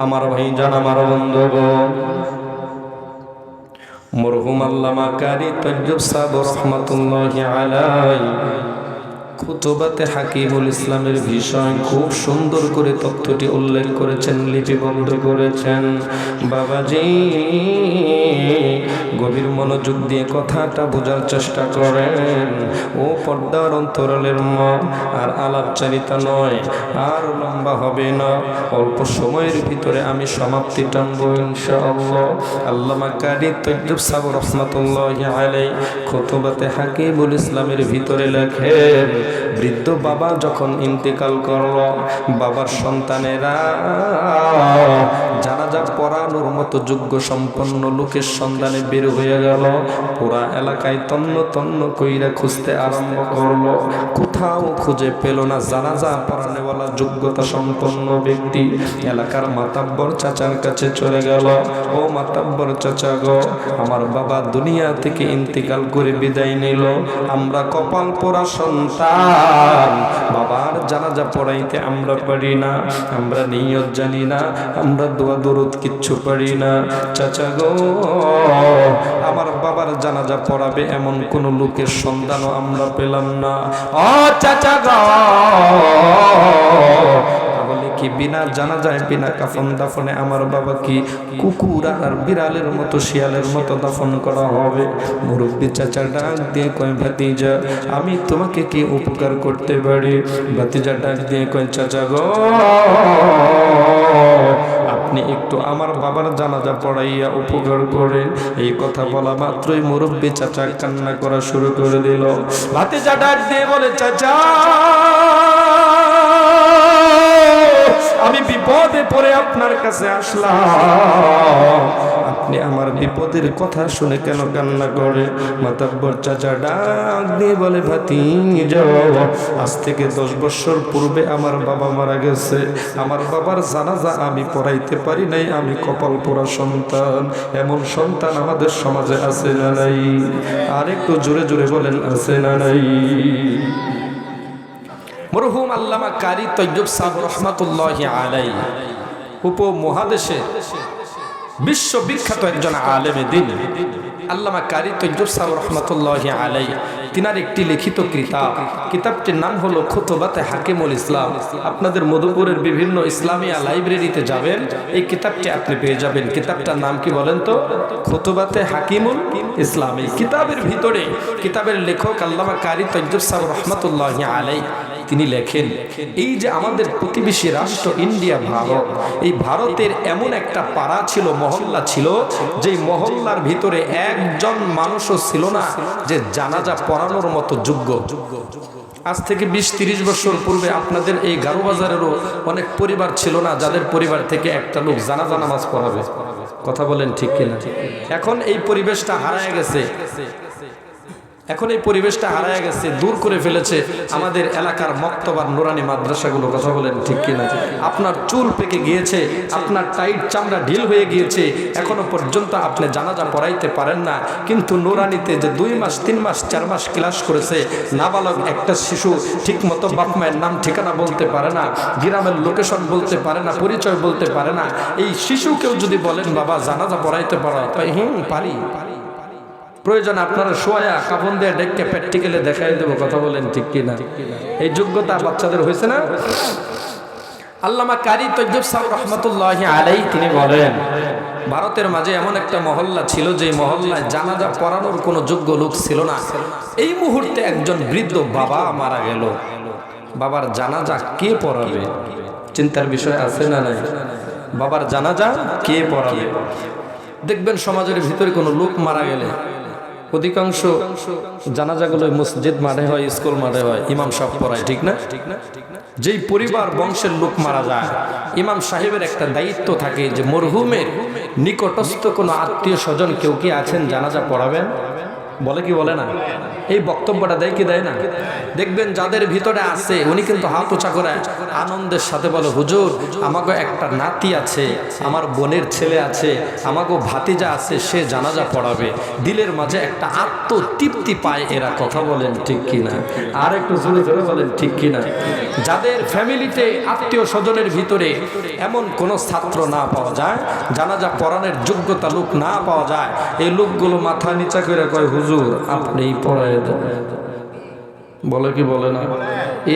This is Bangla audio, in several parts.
আমার ভাইজান, আমার বন্ধুগণ, মরহুম আল্লামা কারি তৈয়ব সাহেব রহমাতুল্লাহি আলাইহি খুতুবাতে হাকিমুল ইসলামের বিষয় খুব সুন্দর করে তথ্যটি উল্লেখ করেছেন, লিপিবদ্ধ করেছেন। বাবাজি, গভীর মনোযোগ দিয়ে কথাটা বোঝার চেষ্টা করেন। ও পর্দার অন্তরালের মা, আর আলাপচারিতা নয়, আর লম্বা হবে না, অল্প সময়ের ভিতরে আমি সমাপ্তি টানবো ইনশাআল্লাহ। আল্লামা কারি তৈয়ব সাহেব রহমাতুল্লাহি আলাইহি খুতুবাতে হাকিমুল ইসলামের ভিতরে লেখেন, বৃদ্ধ বাবা যখন ইন্তেকাল করল, বাবার সন্তানেরা জানাজা পড়ানোর মতো যোগ্য সম্পন্ন লোকের সন্ধানে বের হয়ে গেল। পুরা এলাকায় তন্ন তন্ন কইরা খুঁজতে আরম্ভ করলো, কোথাও খুঁজে পেল না জানাজা পড়ানোওয়ালা যোগ্যতা সম্পন্ন ব্যক্তি। এলাকার মাতাব্বর চাচার কাছে চলে গেল। ও মাতাব্বর চাচা গো, আমার বাবা দুনিয়া থেকে ইন্তেকাল করে বিদায় নিল, আমরা কপাল পোড়া সন্তান, বাবার জানাজা পড়াইতে আমরা পারি না, আমরা নিয়ত জানি না, আমরা দোয়া দরুদ কিচ্ছু পারি না। চাচা গো, আমার বাবার জানাজা পড়াবে এমন কোন লোকের সন্ধানও আমরা পেলাম না। ও চাচা গো, তাহলে কি বিনা জানাজায় বিনা কাফন দাফনে আমার বাবা কি কুকুর আর বিড়ালের মতো শিয়ালের মতো দাফন করা হবে? মুরব্বী চাচা ডাক দিয়ে কয়, ভাতিজা আমি তোমাকে কি উপকার করতে পারি? ভাতিজা ডাক দিয়ে কয়, চাচা গো, আপনি একটু আমার বাবার জানাজা পড়াইয়া উপকার করেন। এই কথা বলা মাত্রই মুরব্বী চাচা কান্না করা শুরু করে দিল। ভাতিজা ডাক দিয়ে বলে, চাচা আমি বিপদে পড়ে আপনার কাছে আসলাম, আপনি আমার বিপদের কথা শুনে কেন কান্না করে? মাতাব্বর চাচা ডাক দিয়ে বলে, ভাতিজা আজ থেকে 10 বছর পূর্বে আমার বাবা মারা গেছে, আমার বাবার জানাজা আমি পড়াইতে পারি নাই, আমি কপাল পোড়া সন্তান। এমন সন্তান আমাদের সমাজে আছে না নাই? আর একটু জোরে জোরে বলেন, আছে না নাই? মরহুম আল্লামা কারি তৈয়ব সাহেব রহমাতুল্লাহি আলাইহি উপমহাদেশে বিশ্ববিখ্যাত একজন আলেমে দ্বীন আল্লামা কারি তৈয়ব সাহেব রহমাতুল্লাহি আলাইহি, তিনার একটি লিখিত কিতাব, কিতাবটির নাম হলো খুতুবাতে হাকিমুল ইসলাম। আপনাদের মধুপুরের বিভিন্ন ইসলামিয়া লাইব্রেরিতে যাবেন, এই কিতাবটি আপনি পেয়ে যাবেন। কিতাবটার নাম কি বলেন তো? খুতুবাতে হাকিমুল ইসলাম। এই কিতাবের ভিতরে কিতাবের লেখক আল্লামা কারি তৈয়ব সাহেব রহমাতুল্লাহি আলাইহি তিনি লেখেন, এই যে আমাদের প্রতিবেশী রাষ্ট্র ইন্ডিয়া, ভারত, এই ভারতের এমন একটা পাড়া ছিল, মহল্লা ছিল, যে মহল্লার ভিতরে একজন মানুষও ছিল না যে জানাজা পড়ানোর মতো যোগ্য। আজ থেকে 20-30 বছর পূর্বে আপনাদের এই গারো বাজারেরও অনেক পরিবার ছিল না যাদের পরিবার থেকে একটা লোক জানাজা নামাজ পড়াবে। কথা বলেন ঠিক কিনা? এখন এই পরিবেশটা হারায় গেছে, এখন এই পরিবেশটা হারায় গেছে, দূর করে ফেলেছে আমাদের এলাকার মক্তবার নুরানি মাদ্রাসাগুলো। কথা বলেন ঠিক কিনা? আপনার চুল পেকে গিয়েছে, আপনার টাইট চামড়া ঢিল হয়ে গিয়েছে, এখনো পর্যন্ত আপনি জানাজা পড়াইতে পারেন না। কিন্তু নুরানিতে যে 2 মাস 3 মাস 4 মাস ক্লাস করেছে, নাবালক একটা শিশু ঠিক মতো বাপ মায়ের নাম ঠিকানা বলতে পারে না, গ্রামের লোকেশন বলতে পারে না, পরিচয় বলতে পারে না, এই শিশুকেও যদি বলেন বাবা জানাজা পড়াইতে পারো, পারি, প্রয়োজন আপনারা শোয়া কাফন দিয়ে ডেকে প্র্যাকটিক্যালে দেখাই দেবো। কথা বলেন ঠিক কিনা? এই যোগ্যতা বাচ্চাদের হয়েছে না? আল্লামা কারি তৈয়ব সাহেব রহমাতুল্লাহি আলাইহি তিনি বলেন, ভারতের মাঝে এমন একটা মহল্লা ছিল যে মহল্লায় জানাজা পড়ানোর কোনো যোগ্য লোক ছিল না। এই মুহূর্তে একজন বৃদ্ধ বাবা মারা গেল, বাবার জানাজা কে পড়াবে? চিন্তার বিষয় আছে না নাই? বাবার জানাজা কে পড়াবে? দেখবেন সমাজের ভিতরে কোনো লোক মারা গেলে অধিকাংশ জানাজাগুলো মসজিদ মাঠে হয়, স্কুল মাঠে হয়, ইমাম সাহেব পড়ায়, ঠিক না? যেই পরিবার বংশের লোক মারা যায়, ইমাম সাহেবের একটা দায়িত্ব থাকে যে মরহুমের নিকটস্থ কোনো আত্মীয় স্বজন কেউ কি আছেন জানাজা পড়াবেন? বলে কি বলে না? এই বক্তব্যটা দেয় কি দেয় না? দেখবেন যাদের ভিতরে আছে উনি কিন্তু হাত উঁচা করে আনন্দের সাথে বলে, হুজুর আমাকে একটা নাতি আছে, আমার বোনের ছেলে আছে, আমাকে ভাতিজা আছে, সে জানাজা পড়াবে। দিলের মাঝে একটা আত্মতৃপ্তি পায় এরা। কথা বলেন ঠিক কিনা? আর একটু জোরে জোরে বলেন ঠিক কিনা? যাদের ফ্যামিলিতে আত্মীয় স্বজনের ভিতরে এমন কোন ছাত্র না পাওয়া যায়, জানাজা পড়ানোর যোগ্যতা লোক না পাওয়া যায়, এই লোকগুলো মাথা নিচা করে কয়, হুজুর আপনিই পড়ায় দেন। বলে কি বলে না?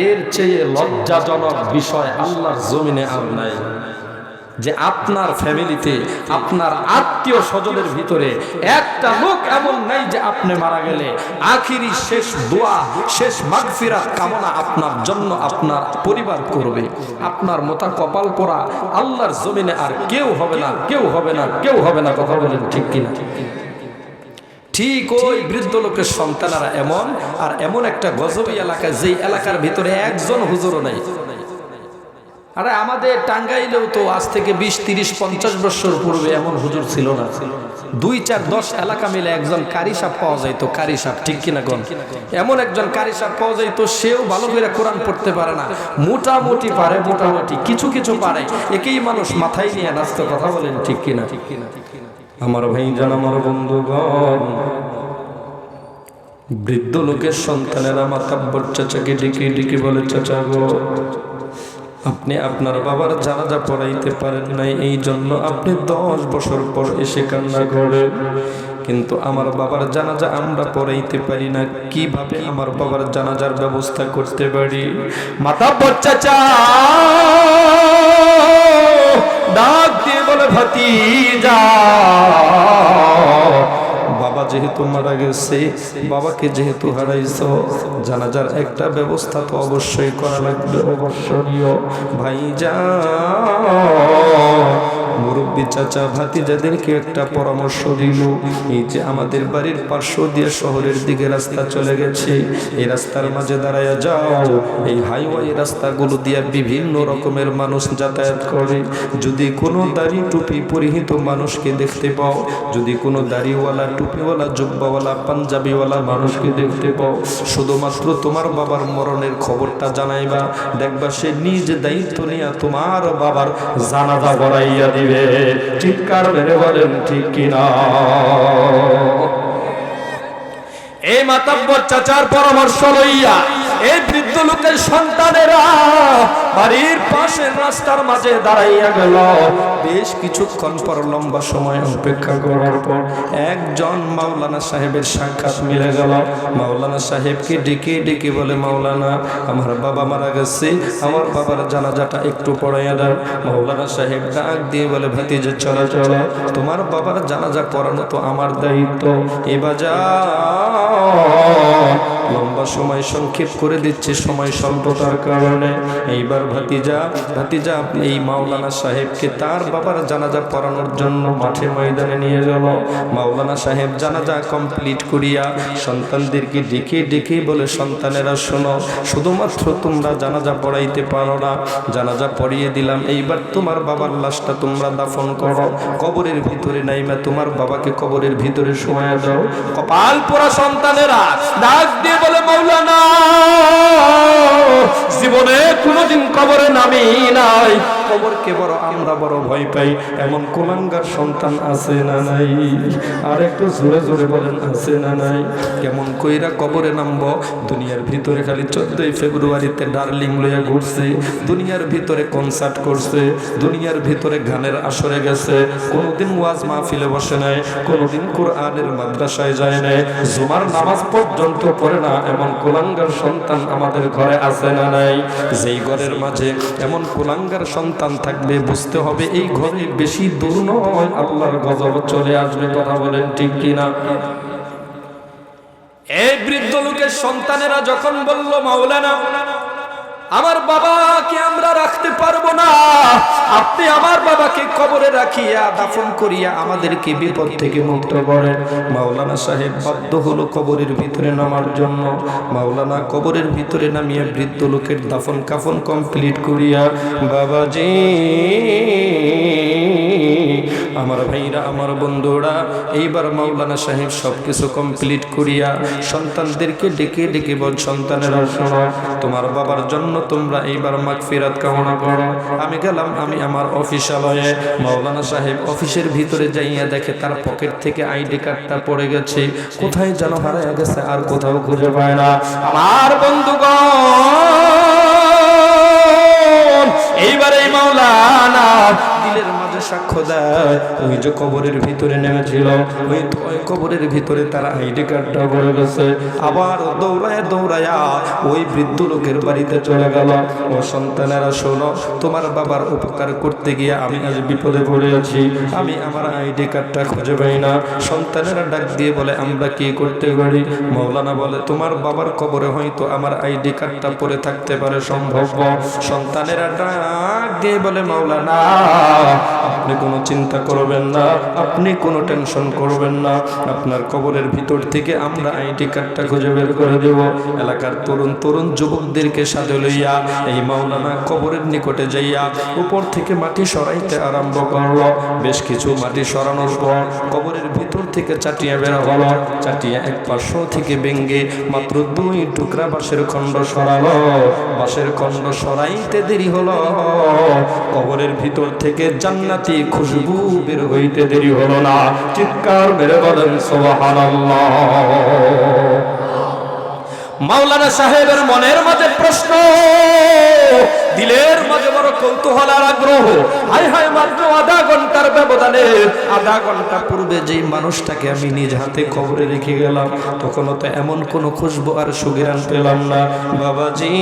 এর চেয়ে লজ্জাজনক বিষয় আল্লাহর জমিনে আর নাই যে আপনার ফ্যামিলিতে আপনার আত্মীয় স্বজনের ভিতরে একটা লোক এমন নাই যে আপনি মারা গেলে আখিরি শেষ দোয়া, শেষ মাগফিরাত কামনা আপনার জন্য আপনার পরিবার করবে। আপনার মতো কপাল পোড়া আল্লাহর জমিনে আর কেউ হবে না, কেউ হবে না, কেউ হবে না। কথা বলেন ঠিক কিনা? ঠিক ওই বৃদ্ধ লোকের সন্তানেরা এমন, আর এমন একটা গজবী এলাকা, যেই এলাকার ভিতরে একজন হুজুরও নাই। আরে আমাদের টাঙ্গাইলেও তো আজ থেকে 20, 30, 50 বছর পূর্বে এমন হুজুর ছিল না। 2, 4, 10 এলাকা মিলে একজন কারি সাহেব পাওয়া যাইতো। কারি সাহেব ঠিক কিনা কোন? এমন একজন কারি সাহেব পাওয়া যাইতো, সেও ভালো করে কোরআন পড়তে পারে না, মোটামুটি পারে, মোটামুটি কিছু কিছু পারে, একেই মানুষ মাথায় নিয়ে নাচতে। কথা বলেন ঠিক কিনা? আমার ভাই জান, আমার বন্ধুগণ, বৃদ্ধ লোকের সন্তানেরা মাতাব্বর চাচাকে ডেকে ডেকে বলে, চাচা গো, আপনি আপনার বাবার জানাজা পড়াইতে পারেন নাই, এই জন্য আপনি 10 বছর পর এসে কান্না করেন, কিন্তু আমার বাবার জানাজা আমরা পড়াইতে পারি না, কিভাবে আমার বাবার জানাজার ব্যবস্থা করতে পারি? মাতাব্বর চাচা ডাক দিয়ে বলে, ভাতিজা, বাবা যেহেতু মারা গেছে, বাবাকে যেহেতু হারাইছো, জানাজার একটা ব্যবস্থা তো অবশ্যই করা লাগবে, অবশ্যই। ভাইজান, মুরব্বী চাচা ভাতিজাদেরকে একটা পরামর্শ দিল, এই যে আমাদের বাড়ির পার্শ্ব দিয়ে শহরের দিকে রাস্তা চলে গেছে, এই রাস্তার মাঝে দাঁড়ায়া যাও, এই হাইওয়ে রাস্তাগুলো দিয়ে বিভিন্ন রকমের মানুষ যাতায়াত করে, যদি কোনো দাড়ি টুপি পরিহিত মানুষকে দেখতে পাও, যদি কোনো দাড়িওয়ালা, টুপিওয়ালা, জুব্বাওয়ালা, পাঞ্জাবিওয়ালা মানুষকে দেখতে পাও, শুধুমাত্র তোমার বাবার মরণের খবরটা জানাইবা, দেখবা সে নিজ দায়িত্ব নিয়ে তোমার বাবার জানাজা পড়াইয়া দিবে। চিৎকার মেরে বলেন ঠিক কিনা? এই মাতাব্বর চাচার পরামর্শ লইয়া এই বৃদ্ধ লোকের সন্তানেরা বাড়ির পাশের রাস্তার মাঝে দাঁড়াইয়া গেল। বেশ কিছুক্ষণ পর, লম্বা সময় অপেক্ষা করার পর একজন মাওলানা সাহেবের সাক্ষাৎ মিলে গেল। মাওলানা সাহেবকে ডেকে ডেকে বলে, মাওলানা, আমার বাবা মারা গেছে, আমার বাবার জানাজাটা একটু পড়াইয়া দেন। মাওলানা সাহেব ডাক দিয়ে বলে, ভাতিজা চলো চলো, তোমার বাবার জানাজা পড়ানো তো আমার দায়িত্ব। এবার যা, লম্বা সময় সংক্ষেপ করে দিচ্ছে সময় স্বল্পতার কারণে। এইবার ভাতিজা এই মাওলানা সাহেবকে তার বাবার জানাজা পড়ানোর জন্য মাঠে ময়দানে নিয়ে গেল। মাওলানা সাহেব জানাজা কমপ্লিট করিয়া সন্তানদেরকে ডেকে ডেকে বলে, সন্তানেরা শোনো, শুধুমাত্র তোমরা জানাজা পড়াইতে পারো না, জানাজা পড়িয়ে দিলাম, এইবার তোমার বাবার লাশটা তোমরা দাফন করো, কবরের ভিতরে নাইমা তোমার বাবাকে কবরের ভিতরে শোয়া দাও। কপাল পোড়া সন্তানেরা ডাক দিয়ে বলে, মাওলানা, জীবনে কোনোদিন কবরে নামি নাই, কবরকে বড় আমরা বড় ভয় পাই, এমন কুলাঙ্গার সন্তান আছে না নাই? আর একটু জোরে জোরে বলেন, আছে না নাই? কেমন কইরা কবরে নামবো? দুনিয়ার ভিতরে খালি 14ই ফেব্রুয়ারিতে ডার্লিং লইয়া ঘুরছে, দুনিয়ার ভিতরে কনসার্ট করছে, দুনিয়ার ভিতরে গানের আসরে গেছে, কোনোদিন ওয়াজ মাহফিলে বসে নাই, কোনোদিন কোরআনের মাদ্রাসায় যায় নাই, জুমার নামাজ পর্যন্ত পড়ে না, এমন কুলাঙ্গার সন্তান আমাদের ঘরে আছে না নাই? যেই ঘরের মাঝে এমন কুলাঙ্গার সন্তান থাকবে, বুঝতে হবে এই ঘরে বেশি দূর নয়, আল্লাহর গজব চলে আসবে। কথা বলেন ঠিক কিনা? এই বৃদ্ধ লোকের সন্তানেরা যখন বলল, মাওলানা, আমার বাবাকে আমরা রাখতে পারবো না, আপনি আমার বাবাকে কবরে রাখিয়া দাফন করিয়া আমাদেরকে বিপদ থেকে মুক্ত করেন। মাওলানা সাহেব বাধ্য হলো কবরের ভিতরে নামার জন্য। মাওলানা কবরের ভিতরে নামিয়া বৃদ্ধ লোকের দাফন কাফন কমপ্লিট করিয়া, বাবাজি আমার ভাইরা, আমার বন্ধুরা, এইবার মাওলানা সাহেব সবকিছু কমপ্লিট করিয়া সন্তানদেরকে ডেকে ডেকে বল, সন্তানেরা শোনো, তোমার বাবার জন্য তোমরা এইবার মাগফিরাত কামনা করো। আমি গেলাম, আমি আমার অফিসালয়ে। মাওলানা সাহেব অফিসের ভিতরে যাইয়া দেখে তার পকেট থেকে আইডি কার্ডটা পড়ে গেছে, কোথায় যেন হারিয়ে গেছে, আর কোথাও খুঁজে পায় না। আমার বন্ধুগণ, এইবারে মাওলানা দিলের মাঝে সাক্ষ্য দেয়, ওই যে কবরের ভিতরে নেমেছিল, ওই কবরের ভিতরে তার আইডি কার্ডটা পড়ে গেছে। আবার দৌড়ায় দৌড়ায়া ওই বৃদ্ধ লোকের বাড়িতে চলে গেল। ও সন্তানেরা শোনো, তোমার বাবার উপকার করতে গিয়ে আমি আজ বিপদে পড়ে আছি, আমি আমার আইডি কার্ডটা খুঁজে পাই না। সন্তানেরা ডাক দিয়ে বলে, আমরা কি করতে পারি? মাওলানা বলে, তোমার বাবার কবরে হয়তো আমার আইডি কার্ডটা পড়ে থাকতে পারে, সম্ভব। সন্তানেরা ডাক দিয়ে বলে, মাওলানা আপনি কোনো চিন্তা করবেন না, আপনি কোনো টেনশন করবেন না, আপনার কবরের ভিতর থেকে আমরা আইডি কার্ডটা খুঁজে বের করে দেব। এলাকার তরুণ তরুণ যুবকদেরকে সাথে লইয়া এই মাওলানা কবরের নিকটে যাইয়া উপর থেকে মাটি সরাইতে আরম্ভ করলো। বেশ কিছু মাটি সরানোর পর কবরের ভিতর থেকে চাটিয়া বের হলো। চাটিয়া এক পার্শ্ব থেকে ভেঙ্গে মাত্র 2 টুকরা বাঁশের খণ্ড সরালো। বাঁশের খণ্ড সরাইতে দেরি হলো, কবরের ভিতর থেকে জান্নাতি খুশবু বের হইতে দেরি হলো না। চিৎকার মেরে বলেন সুবহানাল্লাহ। মাওলানা সাহেবের মনের মাঝে প্রশ্ন, দিলের মাঝে বড় কৌতূহল আর আগ্রহ। হায় হায়, মাত্র আধা ঘন্টার ব্যবধানে, আধা ঘন্টা পূর্বে যেই মানুষটাকে আমি নিজ হাতে কবরে রেখে গেলাম, তখনও তো এমন কোনো খুশবু আর সুঘ্রাণ পেলাম না। বাবাজি,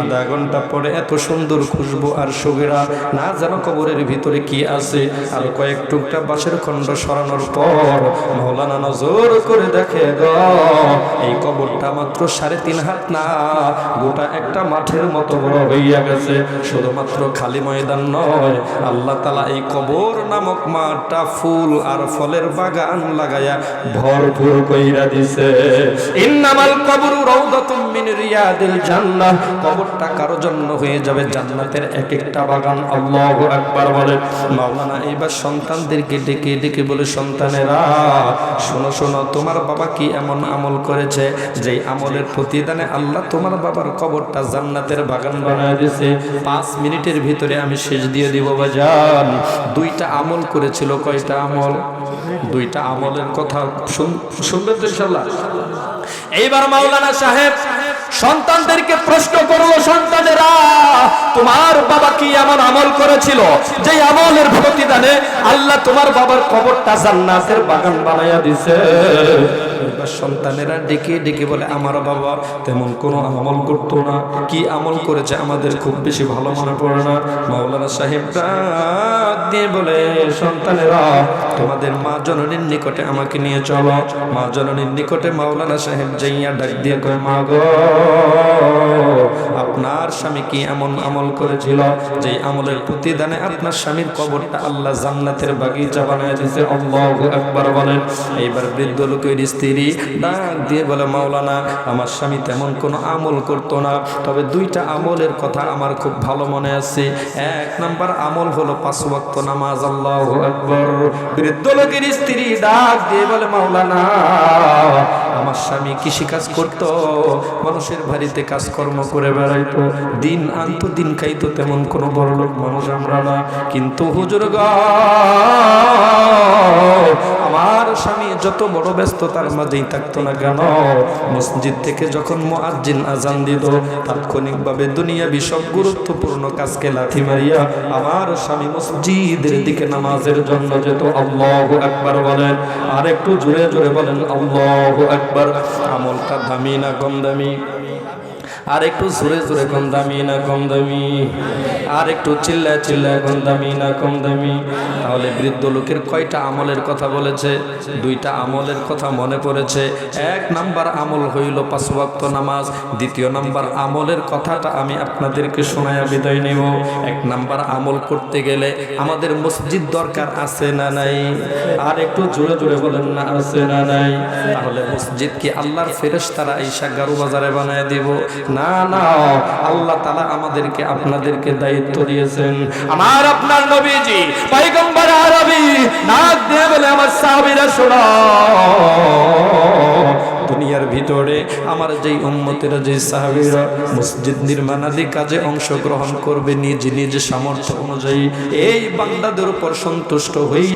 আধা ঘন্টা পরে এত সুন্দর খুশবু আর সুঘ্রাণ, না জানো কবরের ভিতরে কি আছে। আর কয়েক টুকটা বাঁশের খণ্ড সরানোর পর মাওলানা নজর করে দেখে, এই কবরটা মাত্র 3.5 হাত না, গোটা একটা মাঠের মতো বড় হইয়া গেছে। শুধুমাত্র খালি ময়দান নয়, আল্লাহ তাআলা এই কবর নামক মাঠটা ফুল আর ফলের বাগান লাগায়া ভরপুর কইরা দিছে। ইন্নামাল কবরু রাউদাতুম মিন রিয়াদিল জান্নাহ, কবরটা কারো জন্য হয়ে যাবে জান্নাতের এক একটা বাগান। আল্লাহু আকবার বলে। মাওলানা এইবার সন্তানদেরকে ডেকে ডেকে বলে, সন্তানেরা শোনো শোনো, তোমার বাবা কি এমন আমল করেছে যেই আমলের প্রতিদানে আল্লাহ তোমার বাবার কবরটা জান্নাতের বাগান বানায় দিয়েছে। 5 মিনিটের ভিতরে আমি শেষ দিয়ে দিব বাজান। 2টা আমল করেছিল। কয়টা আমল? 2টা আমলের কথা শুনবেন তো ইনশাআল্লাহ। এইবার মাওলানা সাহেব সন্তানদেরকে প্রশ্ন করলো, সন্তানেরা তোমার বাবা কি এমন আমল করেছিল যে আমলের প্রতিদানে আল্লাহ তোমার বাবার কবরটা জান্নাতের বাগান বানায়া দিয়েছে? সন্তানেরা ডেকে ডেকে বলে, আমার বাবা তেমন কোনো আমল করতো না। কি আমল করেছে আমাদের খুব বেশি ভালো মনে পড়ে না। মাওলানা সাহেব ডাক দিয়ে বলে, সন্তানেরা তোমাদের মা জননীর নিকটে আমাকে নিয়ে চলো। মা জননীর নিকটে মাওলানা সাহেব যাইয়া ডাক দিয়ে কয়, মা গো, আপনার স্বামী কি এমন আমল করেছিল যে আমলের প্রতিদানে আপনার স্বামীর কবরটা আল্লাহ জান্নাতের বাগিচা বানায় দিয়েছে? আল্লাহু আকবার বলেন। এইবার বৃদ্ধ লোকের স্ত্রী ডাক দিয়ে বলে, মাওলানা আমার স্বামী তেমন কোনো আমল করতো না, তবে 2টা আমলের কথা আমার খুব ভালো মনে আছে। 1 নাম্বার আমল হলো 5 ওয়াক্ত নামাজ। আল্লাহু আকবার। বৃদ্ধ লোকের স্ত্রী ডাক দিয়ে বলে, মাওলানা আমার স্বামী কৃষিকাজ করতো, মানুষের বাড়িতে কাজকর্ম করে বেড়াইতো, দিন আনতো দিন খাইতো, তেমন কোনো বড় লোক মানুষ আমরা না। কিন্তু হুজুর গো, আমার স্বামী যত বড় ব্যস্ততার মাঝেই থাকতো না কেন, মসজিদ থেকে যখন মুয়াজ্জিন আজান দিত, তাৎক্ষণিকভাবে দুনিয়াবি সব গুরুত্বপূর্ণ কাজকে লাথি মারিয়া আমার স্বামী মসজিদের দিকে নামাজের জন্য যেত। আল্লাহু আকবার বলেন। আর একটু জোরে জোরে বলেন আল্লাহু আকবার। আমলটা দামি না কম দামি? আর একটু জোরে জোরে কম দামি না কম দামি? আর একটু চিল্লায় চিল্লায় কম দামি না কম দামি? তাহলে বৃদ্ধ লোকের কয়টা আমলের কথা বলেছে? 2টা আমলের কথা মনে পড়েছে। 1 নাম্বার আমল হইল 5 ওয়াক্ত নামাজ। 2য় নাম্বার আমলের কথাটা আমি আপনাদেরকে শোনায়া বিদায় নেব। 1 নাম্বার আমল করতে গেলে আমাদের মসজিদ দরকার আছে না নাই? আর একটু জোরে জোরে বলেন না, আছে না নাই? তাহলে মসজিদ কি আল্লাহর ফেরেশতারা আইসা গারু বাজারে বানায় দিব? না না, আল্লাহ তাআলা আমাদেরকে আপনাদেরকে দায়িত্ব দিয়েছেন। আমার আপনার নবীজি পয়গম্বর আরবি নাক দিয়ে বলে, আমার সাহাবীরা শোনো, দুনিয়ার ভিতরে আমার যেই উম্মতেরা, যেই সাহাবীরা মসজিদ নির্মাণাদি কাজে অংশগ্রহণ করবে, নিজ নিজ সামর্থ্য অনুযায়ী এই বান্দাদের উপর সন্তুষ্ট হই